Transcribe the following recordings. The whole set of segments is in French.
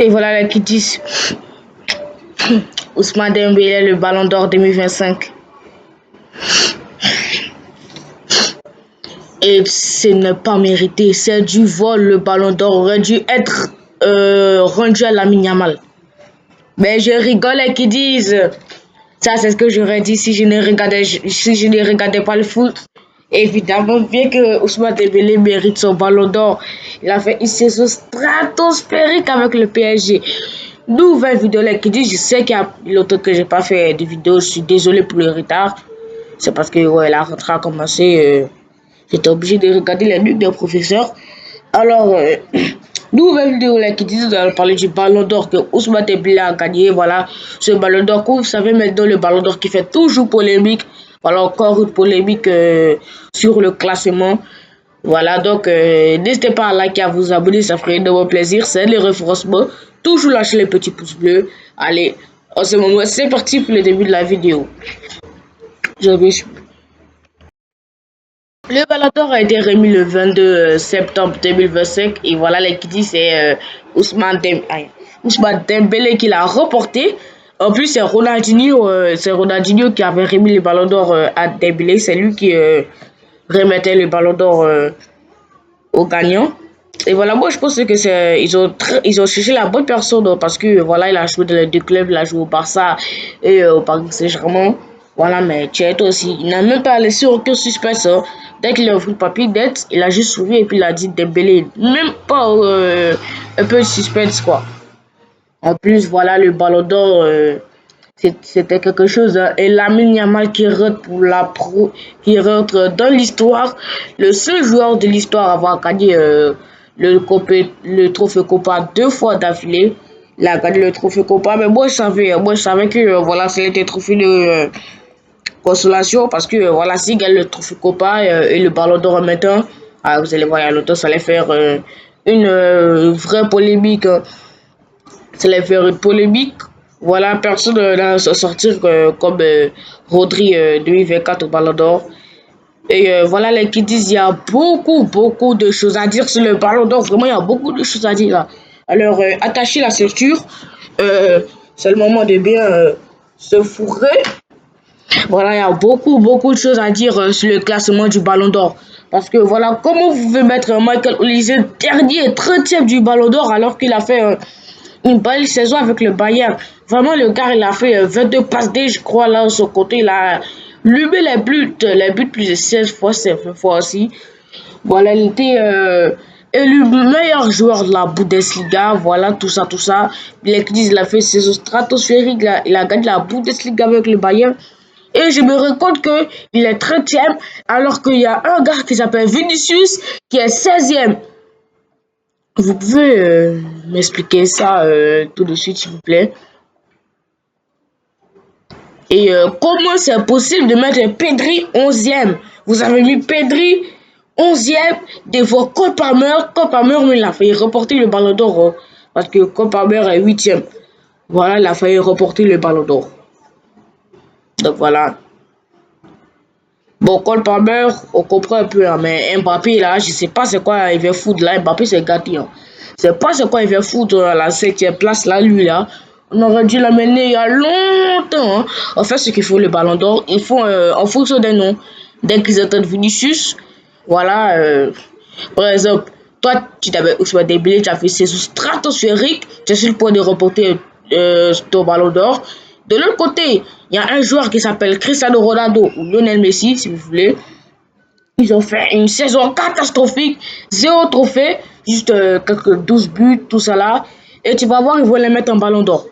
Et voilà là qui disent Ousmane Dembélé le Ballon d'Or 2025. Et ce n'est pas mérité, c'est du vol. Le Ballon d'Or aurait dû être rendu à Lamine Yamal. Mais je rigole et qui disent ça, c'est ce que j'aurais dit si je ne regardais pas le foot. Évidemment, bien que Ousmane Dembélé mérite son Ballon d'Or, il a fait une saison stratosphérique avec le PSG. Nouvelle vidéo là qui dit, je sais qu'il y a longtemps que j'ai pas fait de vidéo, je suis désolé pour le retard. C'est parce que ouais, la rentrée a commencé, j'étais obligé de regarder les luttes des professeurs. Alors, nouvelle vidéo là qui dit de parler du Ballon d'Or que Ousmane Dembélé a gagné. Voilà, ce Ballon d'Or que vous savez maintenant, le Ballon d'Or qui fait toujours polémique. Voilà, encore une polémique sur le classement. Voilà, donc n'hésitez pas à liker, à vous abonner, ça ferait énormément plaisir. C'est le référencement. Toujours lâcher les petits pouces bleus. Allez, en ce moment, c'est parti pour le début de la vidéo. Le Ballon d'Or a été remis le 22 septembre 2025 et voilà les qui dit c'est Ousmane Dembélé qui l'a remporté. En plus c'est Ronaldinho qui avait remis le Ballon d'Or à Dembélé, c'est lui qui remettait le Ballon d'Or au gagnant. Et voilà, moi je pense que ils ont cherché la bonne personne parce que voilà, il a joué dans les deux clubs, il a joué au Barça et au Paris Saint-Germain. Voilà, mais Tchèque aussi, il n'a même pas laissé aucun suspense. Hein. Dès qu'il a ouvert le papier d'être, il a juste souri et puis il a dit Dembélé. Même pas un peu de suspense quoi. En plus, voilà, le Ballon d'Or, c'était quelque chose. Hein. Et Lamine Yamal qui rentre qui rentre dans l'histoire, le seul joueur de l'histoire à avoir gagné le trophée Copa 2 fois d'affilée. Il a gagné le trophée Copa, mais moi je savais que voilà, c'était le trophée de consolation parce que voilà, s'il gagne le trophée Copa et le Ballon d'Or en même temps, vous allez voir, il y a longtemps, ça allait faire une vraie polémique. Ça allait faire une polémique. Voilà, personne n'a sortir comme Rodri 2024 au Ballon d'Or. Et voilà les qui disent il y a beaucoup de choses à dire sur le Ballon d'Or. Vraiment, il y a beaucoup de choses à dire là. Alors, attachez la ceinture. C'est le moment de bien se fourrer. Voilà, il y a beaucoup de choses à dire sur le classement du Ballon d'Or. Parce que voilà, comment vous pouvez mettre Michael Olise dernier, 30e du Ballon d'Or alors qu'il a fait une belle saison avec le Bayern. Vraiment, le gars, il a fait 22 passes D, je crois, là, de son côté. Il a lubé les buts plus de 16 fois, 7 fois aussi. Voilà, il était élu meilleur joueur de la Bundesliga. Voilà, tout ça. Les disent, il a fait une saison stratosphérique. Il a gagné la Bundesliga avec le Bayern. Et je me rends compte qu'il est 30e, alors qu'il y a un gars qui s'appelle Vinicius, qui est 16e. Vous pouvez m'expliquer ça tout de suite, s'il vous plaît. Et comment c'est possible de mettre Pedri 11e? Vous avez mis Pedri 11e devant Cole Palmer. Cole Palmer, mais il a failli reporter le Ballon d'Or. Hein, parce que Cole Palmer est 8e. Voilà, il a failli reporter le Ballon d'Or. Donc voilà. Bon, Cole Palmer, on comprend un peu, hein, mais Mbappé, là, je sais pas c'est quoi il veut foutre là. Mbappé, c'est gâté. Hein. C'est pas c'est quoi il veut foutre à la 7e place, là, lui, là. On aurait dû l'amener il y a longtemps. Hein. En fait, ce qu'il faut, le Ballon d'Or, ils font en fonction des noms. Dès qu'ils entendent Vinicius, voilà. Par exemple, toi, tu t'avais Ousmane Dembélé, tu as fait saison stratosphérique. Tu es sur le point de remporter ton Ballon d'Or. De l'autre côté, il y a un joueur qui s'appelle Cristiano Ronaldo ou Lionel Messi, si vous voulez. Ils ont fait une saison catastrophique, 0 trophée, juste quelques 12 buts, tout ça là. Et tu vas voir, ils vont les mettre en Ballon d'Or.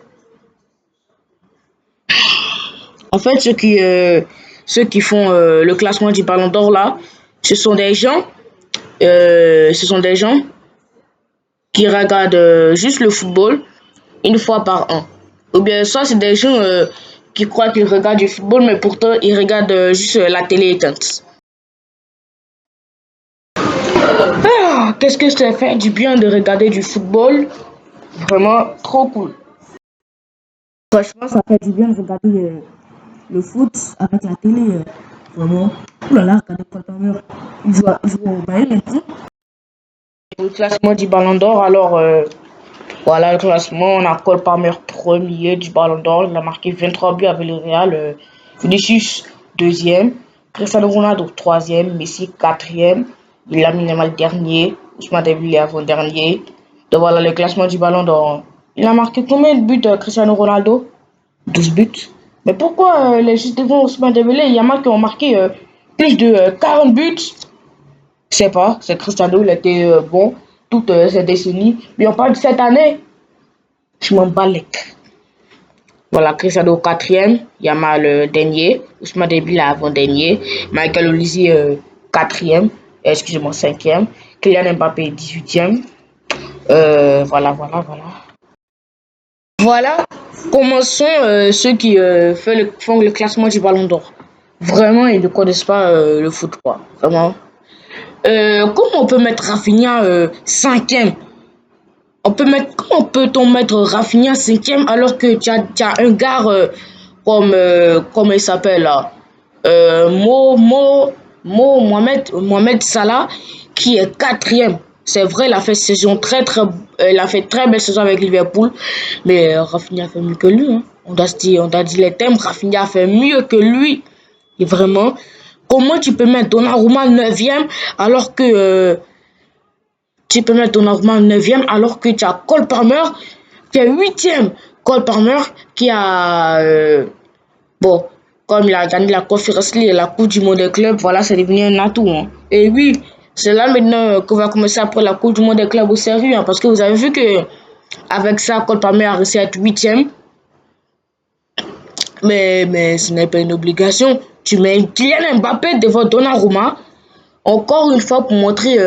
En fait, ceux qui font le classement du Ballon d'Or là, ce sont des gens qui regardent juste le football une fois par an. Ou bien soit c'est des gens qui croient qu'ils regardent du football, mais pourtant ils regardent juste la télé éteinte. Ah, qu'est-ce que ça fait du bien de regarder du football? Vraiment trop cool. Franchement, ça fait du bien de regarder le foot avec la télé. Vraiment. Ouh là là, regardez Cole Palmer. Il joue au Bayern maintenant. Le classement du Ballon d'Or, alors Voilà le classement. On a Cole Palmer premier du Ballon d'Or. Il a marqué 23 buts avec le Real. Vinicius deuxième. Cristiano Ronaldo troisième. Messi quatrième. Il a mis le dernier. Ousmane Dembélé avant-dernier. Donc voilà le classement du Ballon d'Or. Il a marqué combien de buts Cristiano Ronaldo? 12 buts. Mais pourquoi les juste devant Ousmane Dembélé, il y en a qui ont marqué plus de 40 buts? Je sais pas, c'est Cristiano, il était bon toute cette décennie. Mais on parle de cette année, je m'en bats les couilles. Voilà, Cristiano quatrième, Yamal dernier, Ousmane Dembélé avant-dernier, Michael Olise quatrième, excusez-moi cinquième, Kylian Mbappé 18e. Voilà. Voilà, commençons ceux qui font le classement du Ballon d'Or. Vraiment, ils ne connaissent pas le foot, quoi. Vraiment. Comment on peut mettre Rafinha cinquième? Comment peut-on mettre Rafinha cinquième alors que tu as un gars comme il s'appelle là, Mohamed Salah qui est quatrième. C'est vrai, il a fait il a fait très belle saison avec Liverpool, mais Rafinha a fait mieux que lui. Hein. On doit dire les thèmes. Rafinha a fait mieux que lui. Et vraiment, comment tu peux mettre Donnarumma 9e alors que tu as Cole Palmer qui est 8e. Cole Palmer qui a bon, comme il a gagné la Conference League et la Coupe du Monde des clubs, voilà, c'est devenu un atout. Hein. Et oui, c'est là maintenant qu'on va commencer à prendre la Coupe du Monde des clubs au sérieux. Hein, parce que vous avez vu que avec ça, Cole Palmer a réussi à être 8e. Mais ce n'est pas une obligation. Tu mets Kylian Mbappé devant Donnarumma, encore une fois pour montrer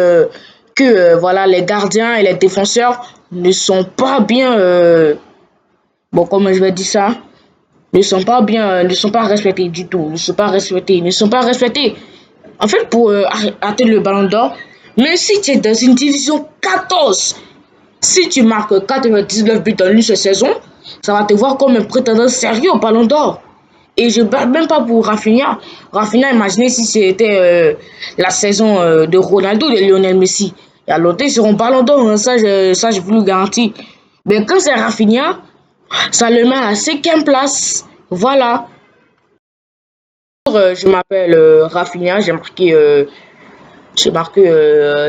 que voilà, les gardiens et les défenseurs ne sont pas bien. Bon, comment je vais dire ça? Ne sont pas bien, ne sont pas respectés du tout, ne sont pas respectés. En fait, pour atteindre le ballon d'or, même si tu es dans une division 14, si tu marques 99 buts en une seule saison, ça va te voir comme un prétendant sérieux au ballon d'or. Et je ne parle même pas pour Rafinha. Rafinha, imaginez si c'était la saison de Ronaldo, de Lionel Messi. Il y a longtemps, ils seront ballon d'or, hein, ça, je vous le garantis. Mais quand c'est Rafinha, ça le met à la 5e place. Voilà. Je m'appelle Rafinha, j'ai marqué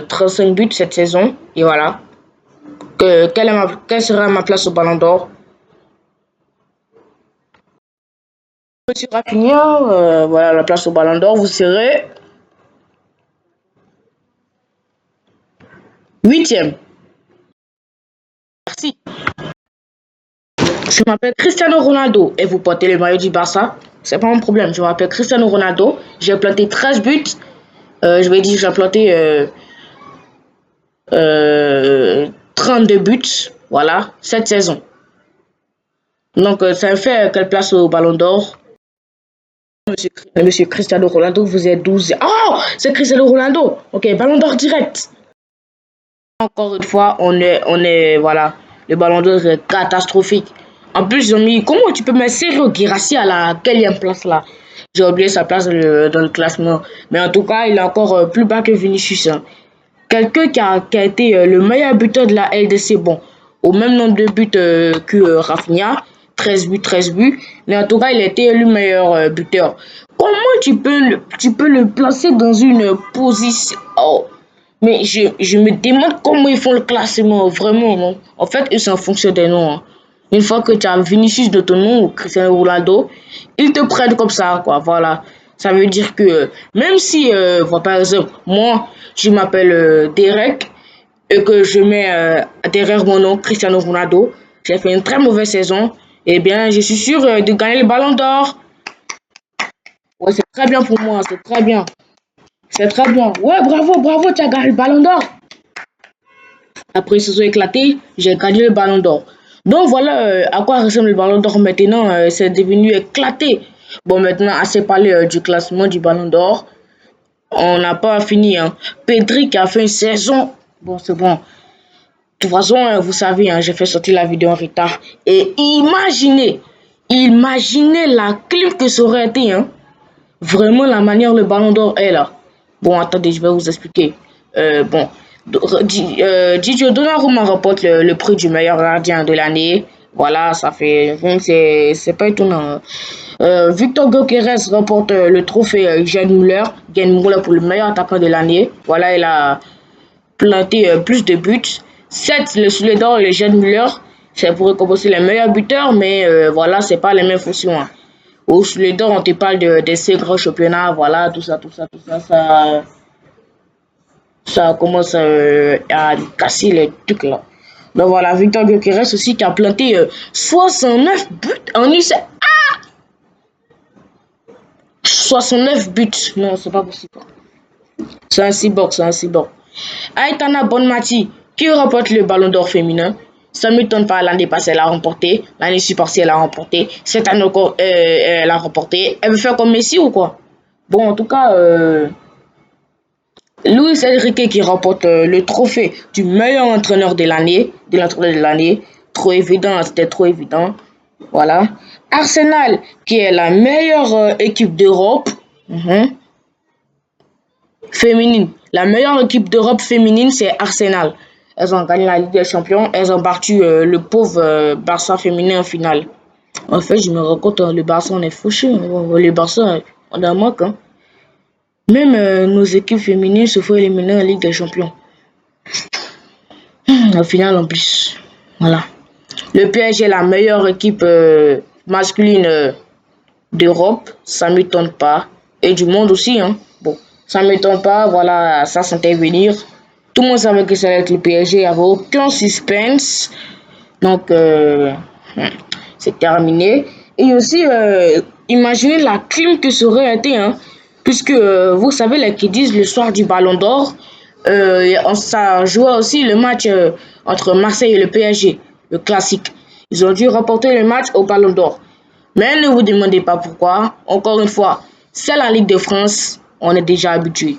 35 buts cette saison. Et voilà. Quelle sera ma place au Ballon d'Or? Monsieur Rafinha, voilà la place au Ballon d'Or. Vous serez 8e. Merci. Je m'appelle Cristiano Ronaldo et vous portez le maillot du Barça. C'est pas mon problème. Je m'appelle Cristiano Ronaldo. J'ai planté 13 buts. Je vais dire j'ai planté 32 buts. Voilà, cette saison. Donc, ça fait quelle place au Ballon d'Or? Monsieur Cristiano Ronaldo, vous êtes 12. Oh, c'est Cristiano Ronaldo. Ok, Ballon d'Or direct. Encore une fois, voilà, le Ballon d'Or est catastrophique. En plus, ils ont mis, comment tu peux mettre Sergio Guirassy à la quelle place là? J'ai oublié sa place dans le classement. Mais en tout cas, il est encore plus bas que Vinicius. Hein. Quelqu'un qui a été le meilleur buteur de la LDC, bon, au même nombre de buts que Rafinha, 13 buts, 13 buts, mais en tout cas, il a été élu meilleur buteur. Comment tu peux le placer dans une position? Oh, mais je me demande comment ils font le classement, vraiment, non? En fait, ils sont en fonction des noms. Hein. Une fois que tu as Vinicius de ton nom ou Cristiano Ronaldo, ils te prennent comme ça, quoi, voilà. Ça veut dire que même si, par exemple, moi, je m'appelle Derek et que je mets derrière mon nom Cristiano Ronaldo, j'ai fait une très mauvaise saison, eh bien, je suis sûr de gagner le ballon d'or. Ouais, c'est très bien pour moi, c'est très bien. C'est très bien. Ouais, bravo, tu as gagné le ballon d'or. Après ils se sont éclatés, j'ai gagné le ballon d'or. Donc voilà à quoi ressemble le ballon d'or maintenant, c'est devenu éclaté. Bon, maintenant, assez parlé du classement du ballon d'or. On n'a pas fini. Hein. Pedri qui a fait une saison. Bon, c'est bon. De toute façon, vous savez, hein, j'ai fait sortir la vidéo en retard. Et imaginez la clim que ça aurait été. Hein. Vraiment, la manière le ballon d'or est là. Bon, attendez, je vais vous expliquer. Bon, Didier Donnarumma remporte le prix du meilleur gardien de l'année. Voilà, ça fait, c'est pas étonnant. Victor Gyökeres remporte le trophée Gerd Müller pour le meilleur attaquant de l'année. Voilà, il a planté plus de buts. 7 le soulier d'or, le Gerd Müller, c'est pour récompenser les meilleurs buteurs, mais voilà, c'est pas les mêmes fonctions, hein. Au soulier d'or, on te parle de ces grands championnats, voilà, ça commence à casser les trucs là. Donc voilà, Victor Gyökeres aussi qui a planté 69 buts en une 69 buts. Non, c'est pas possible. C'est un cyborg, c'est un cyborg. Aitana Bonmati qui remporte le ballon d'or féminin. Ça ne m'étonne pas, l'année passée, elle a remporté. L'année passée, elle a remporté. Cette année encore, elle a remporté. Elle veut faire comme Messi ou quoi? Bon, en tout cas, Luis Enrique qui remporte le trophée du meilleur entraîneur de l'année, Trop évident, c'était trop évident. Voilà. Arsenal qui est la meilleure équipe d'Europe féminine. La meilleure équipe d'Europe féminine, c'est Arsenal. Elles ont gagné la Ligue des Champions. Elles ont battu le pauvre Barça féminin en finale. En fait, je me rends compte, le Barça, on est fauché. Le Barça, on a un manque. Hein. Même nos équipes féminines se font éliminer en Ligue des Champions. Au final, en plus. Voilà. Le PSG est la meilleure équipe masculine d'Europe. Ça ne m'étonne pas. Et du monde aussi. Hein. Bon, ça ne m'étonne pas. Voilà, ça sentait venir. Tout le monde savait que ça allait être le PSG. Il n'y avait aucun suspense. Donc, c'est terminé. Et aussi, imaginez la clim que ça aurait été. Hein, puisque, vous savez, les qui disent le soir du Ballon d'Or, ça jouait aussi le match entre Marseille et le PSG, le classique. Ils ont dû remporter le match au Ballon d'Or. Mais ne vous demandez pas pourquoi. Encore une fois, c'est la Ligue de France. On est déjà habitué.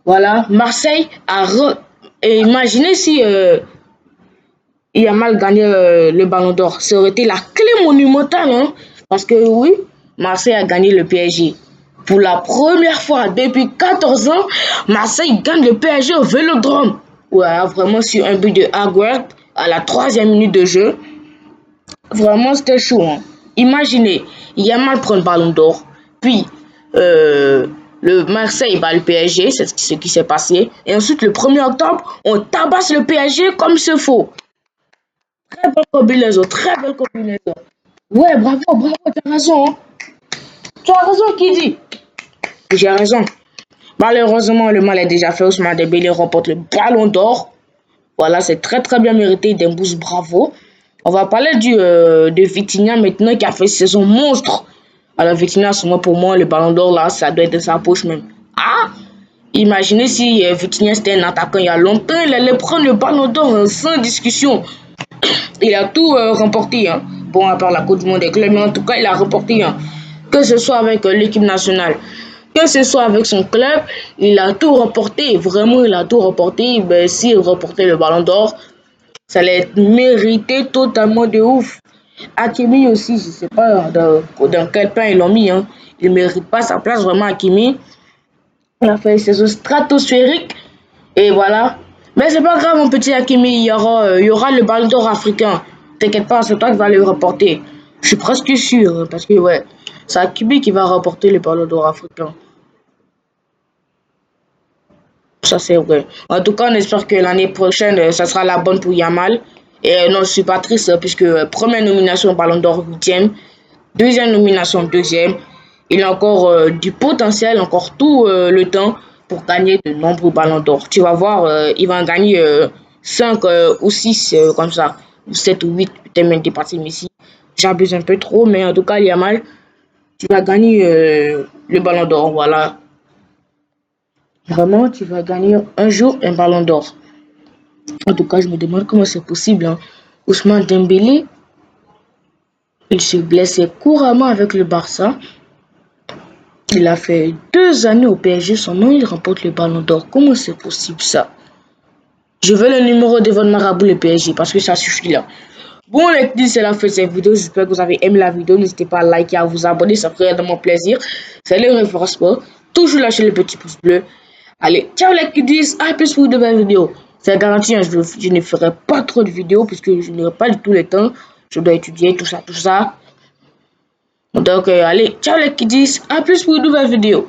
Voilà, Marseille a Et imaginez si il a mal gagné le Ballon d'Or. Ça aurait été la clé monumentale. Hein? Parce que oui, Marseille a gagné le PSG. Pour la première fois depuis 14 ans, Marseille gagne le PSG au Vélodrome. Ouais, vraiment sur un but de Aguerd à la 3e minute de jeu. Vraiment, c'était chaud. Hein. Imaginez, Yamal prend le Ballon d'Or. Puis, le Marseille bat le PSG, c'est ce qui s'est passé. Et ensuite, le 1er octobre, on tabasse le PSG comme ce faut. Très belle combinaison, très belle combinaison. Ouais, bravo, bravo, tu as raison. Hein. Tu as raison, qui dit? J'ai raison. Malheureusement, le mal est déjà fait. Ousmane Dembélé remporte le Ballon d'Or. Voilà, c'est très très bien mérité. Dembous, bravo. On va parler de Vitinha maintenant qui a fait une saison monstre. Alors Vitinha, pour moi, le Ballon d'Or là, ça doit être de sa poche même. Ah, imaginez si Vitinha c'était un attaquant il y a longtemps, il allait prendre le Ballon d'Or sans discussion. Il a tout remporté. Hein. Bon, à part la Coupe du Monde des clubs, mais en tout cas, il a remporté. Hein. Que ce soit avec l'équipe nationale, que ce soit avec son club, il a tout remporté. Vraiment, il a tout remporté. Ben, s'il remportait le Ballon d'Or, ça allait être mérité totalement de ouf. Hakimi aussi, je sais pas dans quel pain ils l'ont mis. Hein. Il ne mérite pas sa place, vraiment, Hakimi. Il a fait une saison stratosphérique. Et voilà. Mais c'est pas grave, mon petit Hakimi. Il y aura le Ballon d'Or africain. T'inquiète pas, c'est toi qui vas le remporter. Je suis presque sûr. Hein, parce que, ouais, c'est Hakimi qui va remporter le Ballon d'Or africain. Ça, c'est vrai. En tout cas, on espère que l'année prochaine, ça sera la bonne pour Yamal. Et non, je suis pas triste, puisque première nomination Ballon d'Or 8e, deuxième nomination 2e. Il a encore du potentiel, encore tout le temps pour gagner de nombreux ballons d'or. Tu vas voir, il va en gagner 5 ou 6 comme ça, ou 7 ou 8, peut-être même dépasser Messi. J'abuse un peu trop, mais en tout cas, Yamal, tu vas gagner le ballon d'or. Voilà. Vraiment, tu vas gagner un jour un ballon d'or. En tout cas, je me demande comment c'est possible. Hein. Ousmane Dembélé, il se blessait couramment avec le Barça. Il a fait 2 années au PSG, son nom il remporte le ballon d'or. Comment c'est possible ça? Je veux le numéro de votre marabout le PSG parce que ça suffit là. Bon les petits, c'est la fin de cette vidéo. J'espère que vous avez aimé la vidéo. N'hésitez pas à liker, à vous abonner, ça ferait vraiment plaisir. C'est le Référence Sport. Toujours lâcher le petit pouce bleu. Allez, ciao les kiddies, à plus pour de nouvelles vidéos. C'est garanti, hein, je ne ferai pas trop de vidéos puisque je n'aurai pas du tout le temps. Je dois étudier tout ça, tout ça. Donc, allez, ciao les kiddies, à plus pour une nouvelle vidéo.